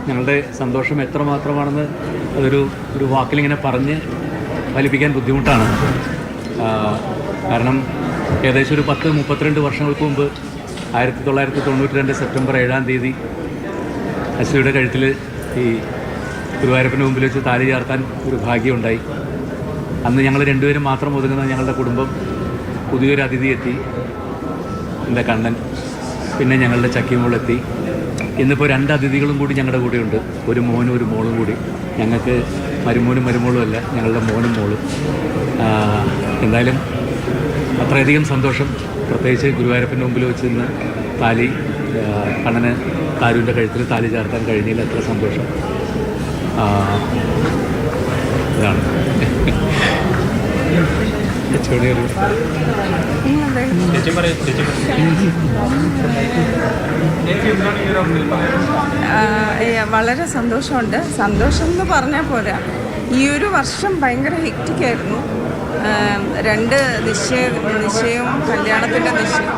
ഞങ്ങളുടെ സന്തോഷം എത്രമാത്രമാണെന്ന് ഒരു വാക്കിലിങ്ങനെ പറഞ്ഞ് ഫലിപ്പിക്കാൻ ബുദ്ധിമുട്ടാണ്. കാരണം ഏകദേശം ഒരു 32 വർഷങ്ങൾക്ക് മുമ്പ് 1992 സെപ്റ്റംബർ 7-ാം തീയതി അശ്വതിയുടെ കഴുത്തിൽ ഈ ഗുരുവായൂരപ്പൻ്റെ മുമ്പിൽ വെച്ച് താലി ചാർത്താൻ ഒരു ഭാഗ്യമുണ്ടായി. അന്ന് ഞങ്ങൾ രണ്ടുപേരും മാത്രം ഒതുങ്ങുന്ന ഞങ്ങളുടെ കുടുംബം പുതിയൊരു അതിഥി എത്തി, എൻ്റെ കണ്ണൻ, പിന്നെ ഞങ്ങളുടെ ചക്കിമോളെത്തി. ഇന്നിപ്പോൾ 2 അതിഥികളും കൂടി ഞങ്ങളുടെ കൂടെയുണ്ട്, ഒരു മോനും ഒരു മോളും കൂടി. ഞങ്ങൾക്ക് മരുമോനും മരുമോളും അല്ല, ഞങ്ങളുടെ മോനും മോളും. എന്തായാലും അത്രയധികം സന്തോഷം. പ്രത്യേകിച്ച് ഗുരുവായൂരപ്പൻ്റെ മുമ്പിൽ വെച്ച് നിന്ന് താലി കണ്ണന് താരുവിൻ്റെ കഴുത്തിൽ താലി ചേർത്താൻ കഴിഞ്ഞതിൽ എത്ര സന്തോഷം. ഇതാണ് വളരെ സന്തോഷമുണ്ട്. സന്തോഷം എന്ന് പറഞ്ഞാൽ പോരാ, ഈ ഒരു വർഷം ഭയങ്കര ഹെക്റ്റിക്കായിരുന്നു. 2 നിശ്ചയവും കല്യാണത്തിൻ്റെ നിശ്ചയം,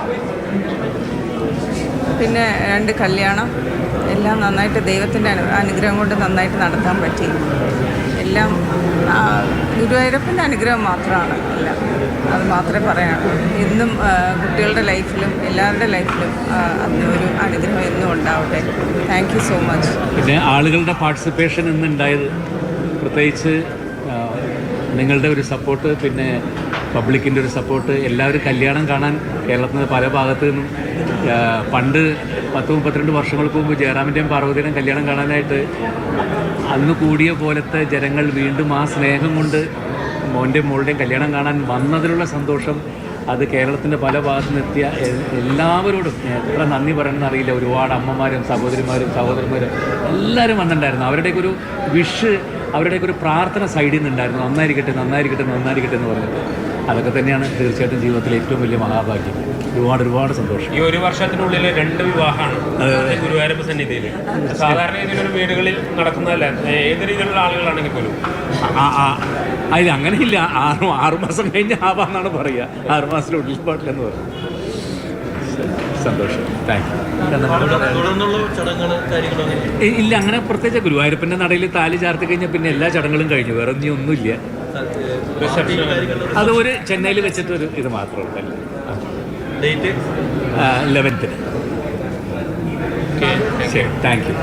പിന്നെ 2 കല്യാണം, എല്ലാം നന്നായിട്ട് ദൈവത്തിൻ്റെ അനുഗ്രഹം കൊണ്ട് നന്നായിട്ട് നടത്താൻ പറ്റി. എല്ലാം ഗുരുവായൂരപ്പൻ്റെ അനുഗ്രഹം മാത്രമാണ് എല്ലാം, അത് മാത്രമേ പറയാനുള്ളൂ. എന്നും കുട്ടികളുടെ ലൈഫിലും എല്ലാവരുടെ ലൈഫിലും ഒരു അനുഗ്രഹം എന്നും ഉണ്ടാവട്ടെ. Thank you so much. പിന്നെ ആളുകളുടെ പാർട്ടിസിപ്പേഷൻ ഇന്നുണ്ടായത്, പ്രത്യേകിച്ച് നിങ്ങളുടെ ഒരു സപ്പോർട്ട്, പിന്നെ പബ്ലിക്കിൻ്റെ ഒരു സപ്പോർട്ട്. എല്ലാവരും കല്യാണം കാണാൻ കേരളത്തിൽ പല ഭാഗത്തു നിന്നും, പണ്ട് 32 വർഷങ്ങൾക്ക് മുമ്പ് ജയറാമിൻ്റെയും പാർവതിയുടെയും കല്യാണം കാണാനായിട്ട് അന്ന് കൂടിയ പോലത്തെ ജനങ്ങൾ വീണ്ടും ആ സ്നേഹം കൊണ്ട് മോൻ്റെയും മോളുടെയും കല്യാണം കാണാൻ വന്നതിലുള്ള സന്തോഷം, അത് കേരളത്തിൻ്റെ പല ഭാഗത്തു നിന്നെത്തിയ എല്ലാവരോടും എത്ര നന്ദി പറയണമെന്ന് അറിയില്ല. ഒരുപാട് അമ്മമാരും സഹോദരന്മാരും എല്ലാവരും വന്നിട്ടുണ്ടായിരുന്നു. അവരുടെയൊക്കെ ഒരു വിഷ്, അവരുടെയൊക്കെ ഒരു പ്രാർത്ഥന സൈഡിൽ നിന്നുണ്ടായിരുന്നു. നന്നായിരിക്കട്ടെ നന്നായിരിക്കട്ടെ നന്നായിരിക്കട്ടെ എന്ന് പറഞ്ഞിട്ട്. അതൊക്കെ തന്നെയാണ് തീർച്ചയായിട്ടും ജീവിതത്തിലെ ഏറ്റവും വലിയ മഹാഭാഗ്യം. ഒരുപാട് സന്തോഷം. ഈ ഒരു വർഷത്തിനുള്ളിൽ 2 വിവാഹമാണ് ഗുരുവായൂരപ്പ സന്നിധിയിൽ. സാധാരണ രീതിയിലുള്ള വീടുകളിൽ നടക്കുന്നതല്ല, ഏത് രീതിയിലുള്ള ആളുകളാണെങ്കിൽ പോലും. അതിൽ അങ്ങനെയില്ല. 6 മാസം കഴിഞ്ഞ് ആവാന്നാണ് പറയുക. 6 മാസത്തിനുള്ളിൽ പാട്ടില്ലെന്ന് പറയും. സന്തോഷം. Thank you. ഇല്ല, അങ്ങനെ പ്രത്യേകിച്ച് ഗുരുവായൂരപ്പൻ്റെ നടയിൽ താലി ചാർത്തി കഴിഞ്ഞാൽ പിന്നെ എല്ലാ ചടങ്ങുകളും കഴിഞ്ഞു, വേറെ ഒന്നുമില്ല. അത് ഒരു ചെന്നൈയിൽ വെച്ചിട്ടൊരു ഇത് മാത്രമേ ഉള്ളൂ. 11th. ശരി, താങ്ക് യു.